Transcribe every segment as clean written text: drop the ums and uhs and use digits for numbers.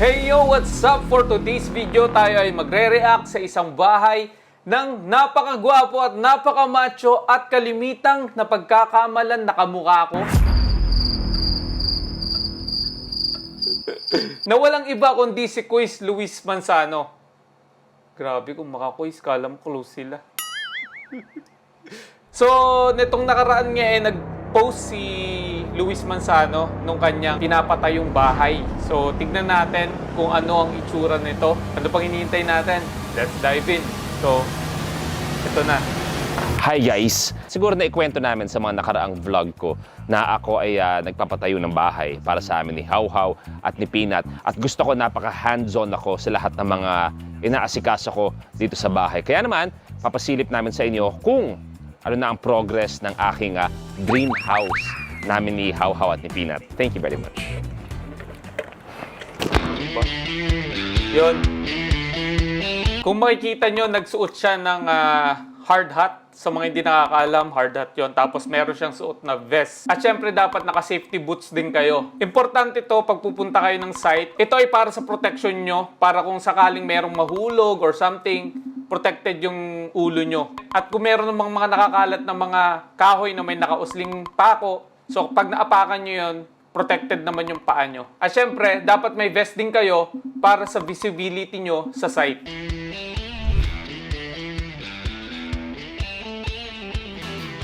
Hey yo! What's up? For today's video, tayo ay magre-react sa isang bahay ng napakagwapo at napakamacho at kalimitang napagkakamalan na kamukha ko. Na walang iba kundi si Quiz Luis Manzano. Grabe kung maka-quiz, kala mo close sila. So, nitong nakaraan nga nag-post si Luis Manzano nung kanyang pinapatayong bahay. So, tignan natin kung ano ang itsura nito. Ano pang hinihintay natin? Let's dive in. So, ito na. Hi guys! Siguro na ikwento namin sa mga nakaraang vlog ko na ako ay nagpapatayo ng bahay para sa amin ni Hawhaw at ni Peanut. At gusto ko napaka-hands-on ako sa lahat ng mga inaasikaso ko dito sa bahay. Kaya naman, papasilip namin sa inyo kung ano na ang progress ng aking greenhouse namin ni Hawhaw at ni Peanut. Thank you very much. Yun. Kung makikita nyo, nagsuot siya ng hard hat. Sa mga hindi nakakaalam, hard hat yon. Tapos meron siyang suot na vest. At syempre dapat naka-safety boots din kayo. Importante to pag pupunta kayo ng site. Ito ay para sa protection nyo. Para kung sakaling merong mahulog or something, protected yung ulo nyo. At kung meron namang mga nakakalat na mga kahoy na may nakausling pako, so pag naapakan nyo yun, protected naman yung paa nyo. At syempre, dapat may vest din kayo para sa visibility nyo sa site.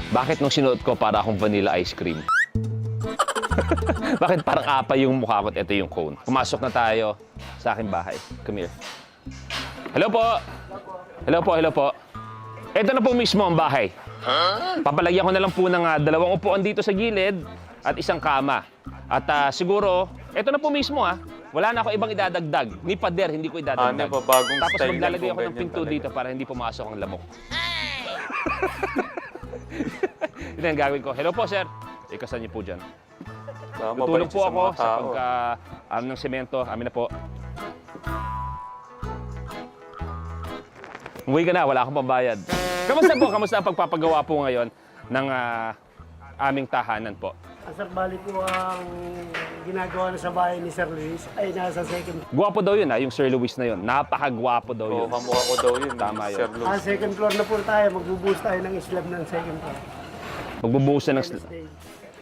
Bakit nung sinuot ko para akong vanilla ice cream? Bakit parang apa yung mukha ko at ito yung cone? Pumasok na tayo sa aking bahay. Come here. Hello po! Hello po, hello po. Ito na po mismo ang bahay. Papalagyan ko na lang po ng dalawang upuan dito sa gilid at isang kama. At siguro, ito na po mismo Wala na ako ibang idadagdag. Ni pader, hindi ko idadagdag. Bagong Tapos style maglalagay lang ako po, ng pinto ganyan dito para hindi pumasok ang lamok. Ito yung gagawin ko. Hello po, sir. Ikasan niyo po dyan. Tutulong po ako sa pagka ng semento. Amin na po. Umuwi ka na, wala akong pambayad. Kamusta po? Kamusta ang pagpapagawa po ngayon ng aming tahanan po? Sir, bali po ang ginagawa na sa bahay ni Sir Luis ay nasa second. Gwapo daw yun yung Sir Luis na yun. Napakagwapo daw Oo, yun. kamukha ko daw yun. Tama yun. Sir Luis. Second floor na po tayo. Magbubuhos tayo ng slab ng second floor. Magbubuhos na ng...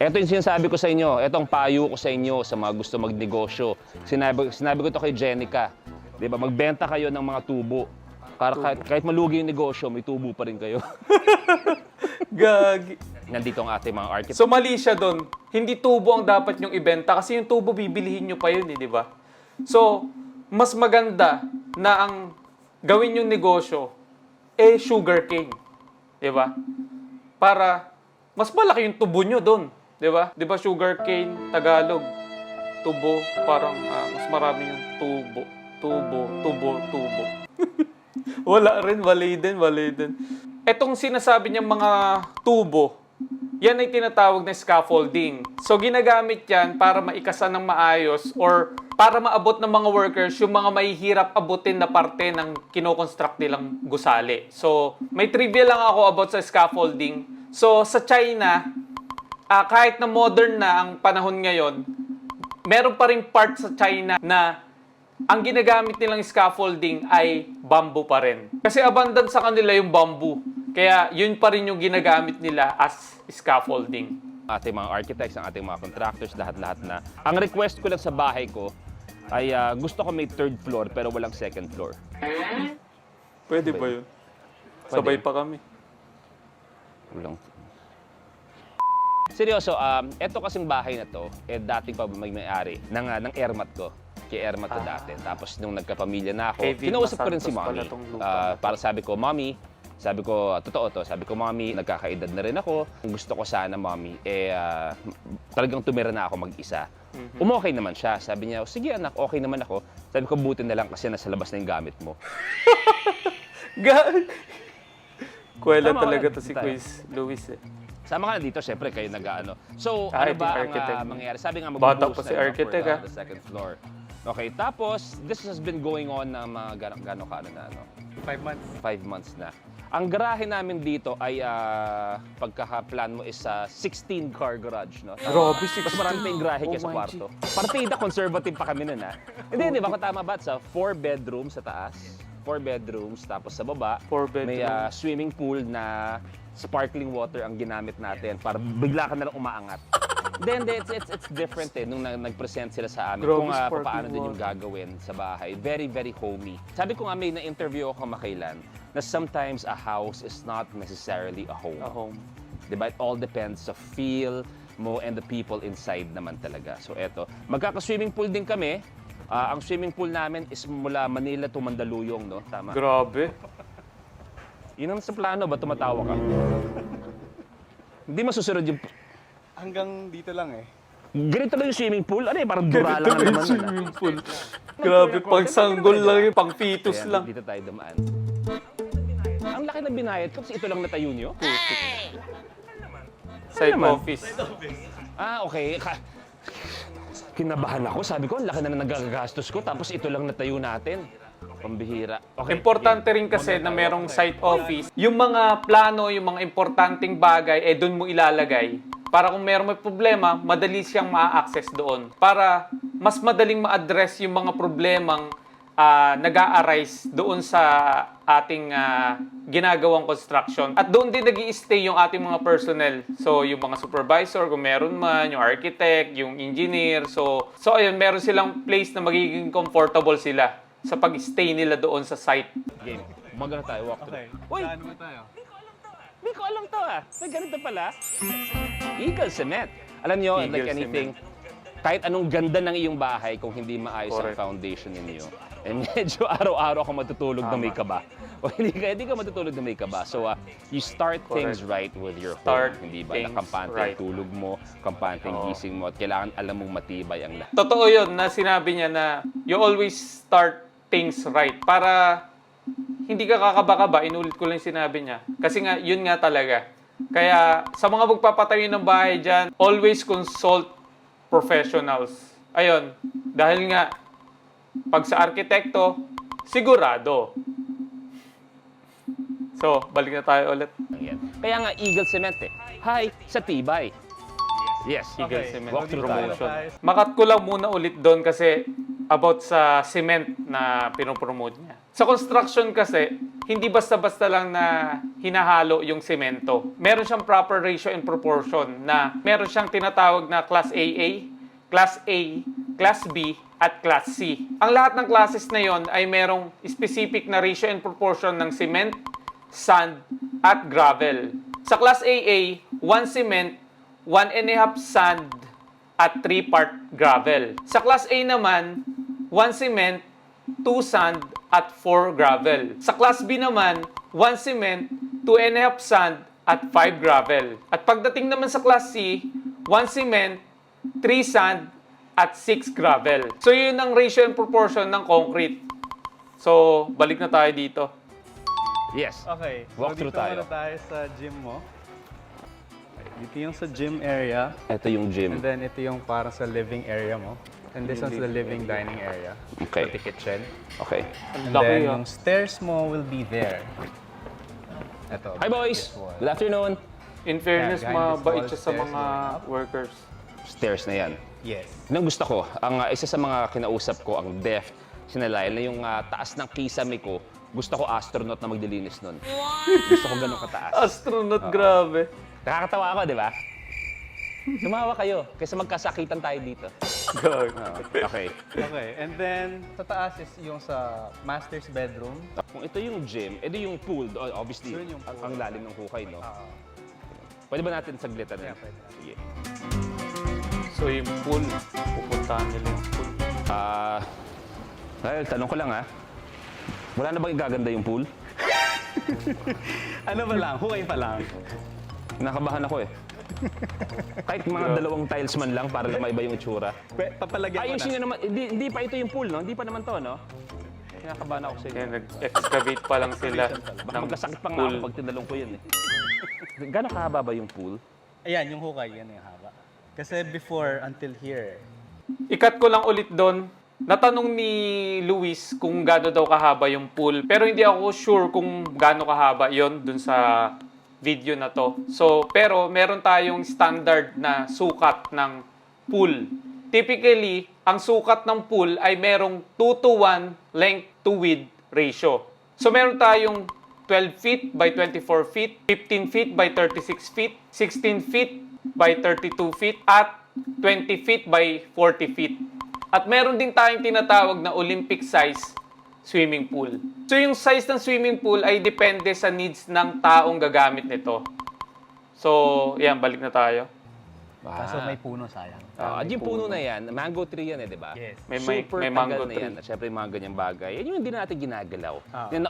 Ito yung sinasabi ko sa inyo. Ito ang payo ko sa inyo sa mga gusto magnegosyo. Sinabi ko to kay Jenica. Di ba? Magbenta kayo ng mga tubo. Para kahit malugi yung negosyo, may tubo pa rin kayo. Gagi. Nandito ang ating mga architect. So mali siya doon. Hindi tubo ang dapat nyong ibenta kasi yung tubo bibilihin nyo pa yun, di ba? So, mas maganda na ang gawin yung negosyo sugar cane. Di ba? Para mas malaki yung tubo nyo doon. Di ba? Di ba sugar cane, Tagalog, tubo, parang mas marami yung tubo. Tubo. Wala rin, mali din. Etong sinasabi niyang mga tubo, yan ay tinatawag na scaffolding. So, ginagamit yan para maikasan ng maayos or para maabot ng mga workers yung mga mahihirap abutin na parte ng kinoconstruct nilang gusali. So, may trivia lang ako about sa scaffolding. So, sa China, kahit na modern na ang panahon ngayon, meron pa rin part sa China na ang ginagamit nilang scaffolding ay bamboo pa rin. Kasi abundant sa kanila yung bamboo. Kaya yun pa rin yung ginagamit nila as scaffolding. Ating mga architects, ang ating mga contractors, lahat-lahat na. Ang request ko lang sa bahay ko ay gusto ko may third floor pero walang second floor. Pwede ba yun? Sabay pa kami. Walang. Seryoso, eto kasing bahay na to, dating pa may-ari ng airmat ko. Kay Ermat to dati. Tapos nung nagkapamilya na ako, Kevin kinausap ko rin si Masantos Mommy. pala tong lupa. Para sabi ko, Mommy, totoo to, sabi ko, Mommy, nagkakaedad na rin ako. Gusto ko sana, Mommy, talagang tumira na ako mag-isa. Umokay naman siya. Sabi niya, sige anak, okay naman ako. Sabi ko, buti na lang kasi nasa labas na yung gamit mo. Kuwela Tama, talaga to si tayo. Quiz Luis Sama ka na dito, syempre kayo nag-ano. So, Ah, ano ba yung architect. ang mangyayari? Sabi nga, Bata magbubuhos pa si na architect, for the second floor. Okay, tapos, this has been going on na mga gano'ng kaano na, 5 months. 5 months na. Ang garahe namin dito ay pagkaka-plan mo is 16-car garage, no? Grabe, Mas marami pa yung garahe Oh kaysa my kwarto. Partida, conservative pa kami nun, ha? Hindi ba kung tama ba? Sa 4 bedrooms sa taas, 4 bedrooms, tapos sa baba, 4 may bedrooms. swimming pool na sparkling water ang ginamit natin para bigla ka na lang umaangat. Then it's different nung nag-present sila sa amin Grabe, kung sparkling paano din yung water. gagawin sa bahay. Very, very homey. Sabi ko nga, may na-interview ako kamakailan na sometimes a house is not necessarily a home. A home. Diba? It all depends sa feel mo and the people inside naman talaga. So eto, magkaka-swimming pool din kami. Ang swimming pool namin is mula Manila to Mandaluyong, no? Tama. Grabe. Yun ang sa plano ba? Tumatawa ka? Hindi masusunod yung... Hanggang dito lang eh. Ganito lang yung swimming pool? Ano eh, parang dura lang naman. Swimming pool. Grabe, pang sanggol lang yun, pang fetus Ayan, lang. dito tayo dumaan. Ang laki ng binayad ko, kasi ito lang natayo nyo? Side naman? office. Okay. Kinabahan ako. Sabi ko, ang laki na nagagastos ko. Tapos ito lang natayo natin. Pambihira. Okay. Importante rin kasi na merong site office. Yung mga plano, yung mga importanteng bagay, doon mo ilalagay. Para kung meron may problema, madali siyang ma-access doon. Para mas madaling ma-address yung mga problemang nag-a-arise doon sa ating ginagawang construction. At doon din nag-i-stay yung ating mga personnel. So, yung mga supervisor, kung meron man, yung architect, yung engineer. So ayun, meron silang place na magiging comfortable sila sa pag-stay nila doon sa site. Game. Umaga na tayo, walk through. Okay, Uy! saan mo tayo? Hindi ko alam to May ganito pala. Eagle Cement. Alam nyo, Eagle like anything, kahit anong ganda ng iyong bahay kung hindi maayos ang Correct. foundation ninyo, medyo araw-araw ka matutulog na may kaba. O hindi ka matutulog na may kaba. So, you start things right with your Start home. Hindi ba? Na things kampante right. ang tulog mo, kampante ang gising mo, at kailangan alam mong matibay ang lahat. Totoo yun na sinabi niya na you always start things right. Para hindi ka kakaba-kaba, inulit ko lang yung sinabi niya. Kasi nga, yun nga talaga. Kaya sa mga magpapatayo ng bahay dyan, always consult professionals. Ayun, dahil nga, pag sa arkitekto, sigurado. So, balik na tayo ulit. Yan. Kaya nga, Eagle Cement eh. Hi, sa tibay. Yes, Eagle Okay, Cement walk through tayo. promotion. Makat ko lang muna ulit doon kasi about sa cement na pinopromote niya. Sa construction kasi, hindi basta-basta lang na hinahalo yung semento. Meron siyang proper ratio and proportion na meron siyang tinatawag na Class AA, Class A, Class B, at Class C. Ang lahat ng classes na yon ay merong specific na ratio and proportion ng cement, sand, at gravel. Sa Class AA, 1 cement, 1.5 sand, at 3-part gravel. Sa Class A naman, 1 cement, 2 sand, at 4 gravel. Sa Class B naman, 1 cement, 2.5 sand, at 5 gravel. At pagdating naman sa Class C, 1 cement, 3 sand, at 6 gravel. So yun ang ratio and proportion ng concrete. So, balik na tayo dito. Yes. Okay, so Walk through dito tayo. muna tayo sa gym mo. Okay, dito yung sa gym area. Ito yung gym. And then ito yung para sa living area mo. And this one's the living dining area. Okay. Pati kitchen. Okay. And Laki, then ah. yung stairs mo will be there. Ito. Hi boys! this one. Good afternoon! In fairness, Yeah, behind this mabait wall, siya sa stairs mga going up. workers. Stairs na yan. Yes. Yun ang gusto ko. Ang isa sa mga kinausap ko, ang def, sinalayan na yung taas ng kisame ko, gusto ko astronaut na magdilinis nun. Gusto ko ganun kataas. Astronaut, grabe. Nakakatawa ako, di ba? Tumawa kayo, kaysa magkasakitan tayo dito. Gag. Okay. Okay, and then sa taas is yung sa master's bedroom. Kung ito yung gym, ito yung pool. Obviously, So, yun yung pool. ang lalim ng hukay, no? Ah, Pwede ba natin saglitan na? Yeah, pwede. Sige. So yung pool, pupuntahan nila yung pool. Well, tanong ko lang wala na bang igaganda yung pool? ano ba lang? Hukay pa lang. Nakabahan ako eh. Kahit mga dalawang tiles man lang para lang maiba yung itsura. Papalagyan mo na. Ayusin nyo naman, hindi pa ito yung pool, no? Hindi pa naman to, no? Kinakabahan ako sa inyo. Kaya nag-excavate pa lang sila Baka ng magkasakit pa nga pool. ako pag tinalong ko yun eh. Gano'ng kahaba ba yung pool? Ayan, yung hukay, yan yung haba. Kasi before, until here. Ikat ko lang ulit doon natanong ni Luis kung gaano daw kahaba yung pool. Pero hindi ako sure kung gaano kahaba yon dun sa video na to. So, pero meron tayong standard na sukat ng pool. Typically, ang sukat ng pool ay merong 2:1 length to width ratio. So, meron tayong 12 feet by 24 feet, 15 feet by 36 feet, 16 feet by 32 feet, at 20 feet by 40 feet. At meron din tayong tinatawag na Olympic size swimming pool. So yung size ng swimming pool ay depende sa needs ng taong gagamit nito. So, yan, balik na tayo. Kaso may puno, sayang. At yung puno na yan, mango tree yan di ba? Yes. Super may tagal mango na tree. yan. At syempre yung mga ganyang bagay. Yan yung hindi natin ginagalaw.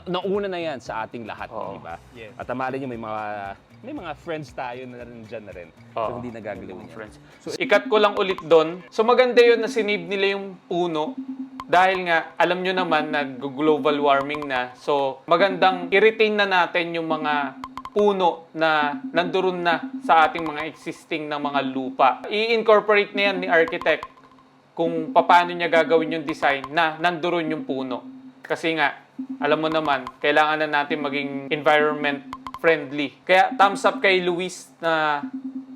Nauna na yan sa ating lahat, di ba? Yes. At tama rin yung may mga friends tayo na rin dyan na rin. So hindi nagagalaw yan. Friends. So, ikat ko lang ulit doon. So, maganda yun na sinave nila yung puno. Dahil nga, alam nyo naman na global warming na. So, magandang i-retain na natin yung mga puno na nandoon na sa ating mga existing na mga lupa. I-incorporate na yan ni architect kung paano niya gagawin yung design na nandoon yung puno. Kasi nga, alam mo naman, kailangan na natin maging environment friendly. Kaya thumbs up kay Luis na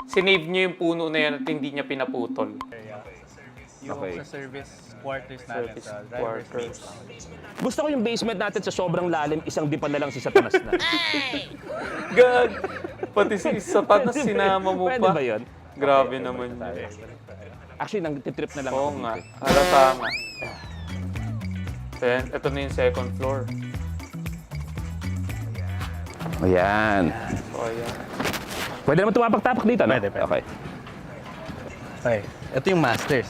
sinave niya yung puno na yan at hindi niya pinaputol. Yung Okay. sa service quarters natin, Service sa driver's quarters. seat. Gusto ko yung basement natin sa sobrang lalim, isang dipan na lang si Satanas na. Gag! Pati si Satanas sinama mo Pwede pa. ba yun? Grabe naman yun. Actually, nang-trip na lang Oo ako nga. dito. Halata nga. Then, ito na yung second floor. Ayan. So, ayan. Pwede naman tumapak-tapak dito, no? Pwede, pwede. Okay. Okay. Ito yung masters.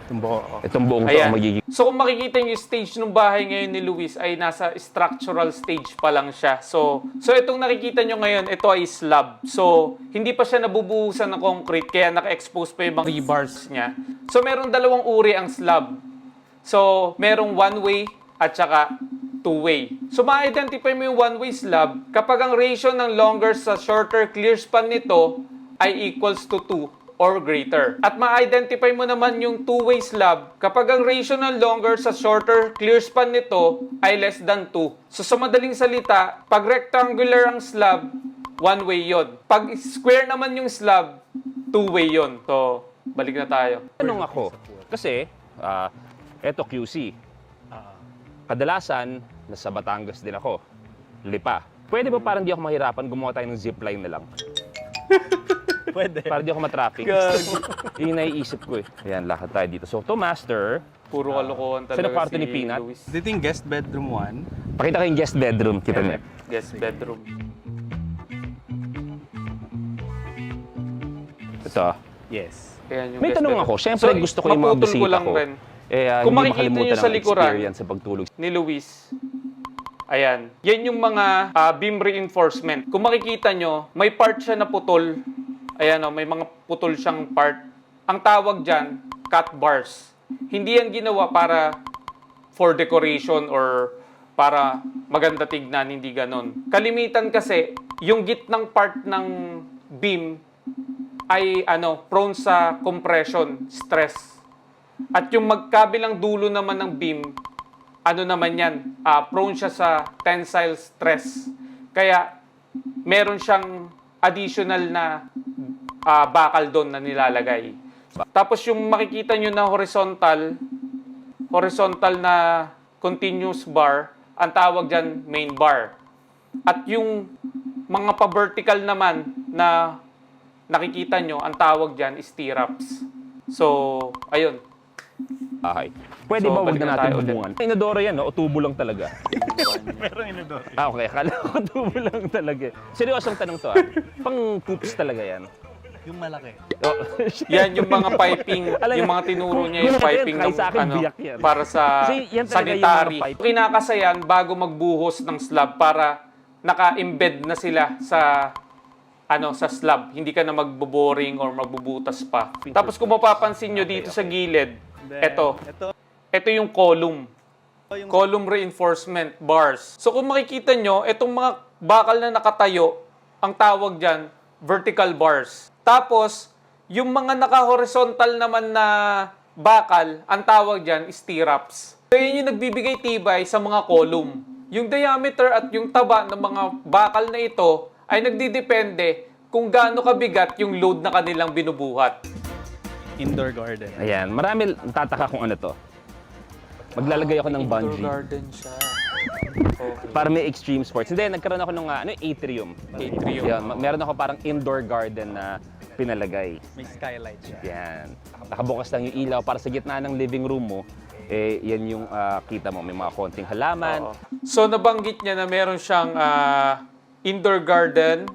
Itong buo. Itong buong to Ayan. ang magiging... So kung makikita niyo yung stage ng bahay ngayon ni Luis ay nasa structural stage pa lang siya. So itong nakikita niyo ngayon, ito ay slab. So hindi pa siya nabubuhusan ng concrete kaya naka-expose pa yung mga rebars niya. So merong dalawang uri ang slab. So merong one-way at saka two-way. So ma-identify mo yung one-way slab kapag ang ratio ng longer sa shorter clear span nito ay equals to 2 or greater. At ma-identify mo naman yung two-way slab kapag ang ratio ng longer sa shorter clear span nito ay less than 2. So sa madaling salita, pag rectangular ang slab, one-way yon. Pag square naman yung slab, two-way yon. So, balik na tayo. Tanong ako, kasi, eto QC. Kadalasan, nasa Batangas din ako. Lipa. Pwede ba parang di ako mahirapan, gumawa tayo ng zipline na lang? Pwede. Para di ako matraffic. Yung naiisip ko eh. Ayan, lakad tayo dito. So, to master, Puro kalokohan Sino talaga kwarto si ni Peanut? Luis. Dito yung guest bedroom 1. pakita ko yung guest bedroom. Kita niyo. Guest bedroom. Ito. Yes. Ayan yung May guest tanong bedroom. ako. Siyempre, gusto ko yung mga maputol ko bisita lang ko. rin. Hindi Kung makikita makalimutan niyo sa ang likuran, experience sa pagtulog. ni Luis. Ayan. Yan yung mga beam reinforcement. Kung makikita nyo, may part siya na putol. Ayan o, may mga putol siyang part. Ang tawag dyan, cut bars. Hindi yan ginawa para for decoration or para maganda tignan, hindi ganon. Kalimitan kasi, yung gitnang part ng beam ay prone sa compression, stress. At yung magkabilang dulo naman ng beam, naman yan, prone siya sa tensile stress. Kaya, meron siyang additional na bakal doon na nilalagay. Tapos yung makikita nyo na horizontal na continuous bar, ang tawag dyan main bar. At yung mga pa-vertical naman na nakikita nyo, ang tawag dyan is stirrups. So, ayun. Bahay. Pwede So, ba wag balik na na natin tayo ulit. bubungan? Inodoro yan, no? O tubo lang talaga? Meron inodoro. Okay. Akala ko tubo lang talaga. Seryosong tanong to, Pang poops talaga yan. Yung malaki. Oh, Yan yung mga piping, Alam yung niyo, mga tinuro niya kung yung yan, piping kahit ng sa akin, biyak yan. para sa Kasi yan talaga yung sanitary. mga pipe. Kinakasayan bago magbuhos ng slab para naka-embed na sila sa sa slab. Hindi ka na magbo-boring or magbubutas pa. Tapos kung mapapansin nyo dito sa gilid, ito yung column. Column reinforcement bars. So kung makikita nyo, itong mga bakal na nakatayo, ang tawag dyan, vertical bars. Tapos, yung mga naka-horizontal naman na bakal, ang tawag dyan is stirrups. So yun yung nagbibigay tibay sa mga column. Yung diameter at yung taba ng mga bakal na ito ay nagdidepende kung gaano kabigat yung load na kanilang binubuhat. Indoor garden. Ayan, marami tataka kung ano to. Maglalagay ako ng bungee. garden siya. Para may extreme sports. Hindi, nagkaroon ako ng atrium. Atrium. Yan, meron ako parang indoor garden na pinalagay. May skylight siya. Yan. Nakabukas lang yung ilaw para sa gitna ng living room mo. Eh, yan yung kita mo. May mga konting halaman. Oo. So nabanggit niya na meron siyang indoor garden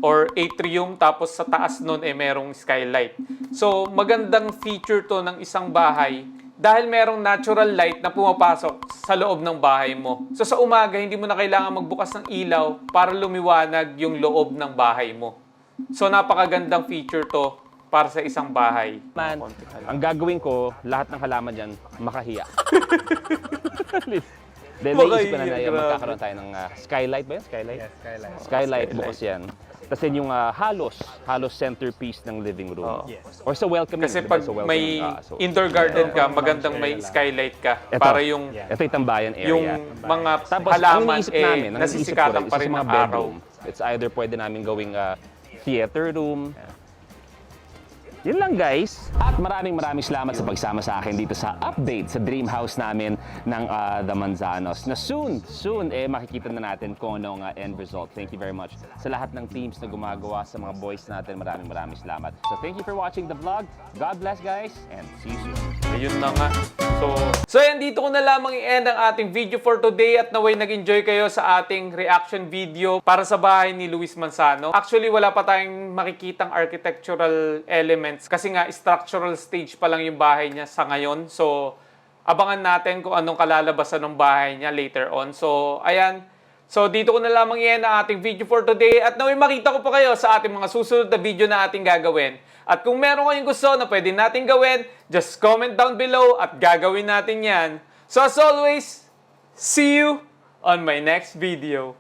or atrium, tapos sa taas nun merong skylight. So magandang feature to ng isang bahay dahil merong natural light na pumapasok sa loob ng bahay mo. So sa umaga, hindi mo na kailangan magbukas ng ilaw para lumiwanag yung loob ng bahay mo. So napakagandang feature to para sa isang bahay. Man, ang gagawin ko, lahat ng halaman dyan, makahiya. Then naisip ko na Makahiya, grabe. magkakaroon tayo ng skylight ba yun? Skylight? Yes, skylight. Skylight, bukas yan. Tapos yun yung halos centerpiece ng living room. Oo. Yes. Or sa welcoming. Kasi di ba? pag Sa welcoming, may so, indoor garden ka, Oo, magandang lounge may area lang. skylight ka Ito. para yung ito yung tambayan area. yung mga Tapos, ang halaman iniisip namin, ang iniisip ko nasisikatan rin, pa isa rin sa mga ng araw. bedroom. It's either pwede namin gawing theater room. Yun lang guys. At maraming salamat sa pagsama sa akin dito sa update sa dream house namin ng The Manzanos na soon makikita na natin kung anong end result. Thank you very much sa lahat ng teams na gumagawa sa mga boys natin. Maraming salamat. So thank you for watching the vlog. God bless guys and see you soon. Ayun na nga. So yan, dito ko na lamang i-end ang ating video for today at naway nag-enjoy kayo sa ating reaction video para sa bahay ni Luis Manzano. Actually, wala pa tayong makikitang architectural elements kasi nga structural stage pa lang yung bahay niya sa ngayon. So, abangan natin kung anong kalalabasan ng bahay niya later on. So, ayan. So, dito ko na lamang i-end ang ating video for today at naway makita ko pa kayo sa ating mga susunod na video na ating gagawin. At kung meron kayong gusto na pwede natin gawin, just comment down below at gagawin natin yan. So as always, see you on my next video.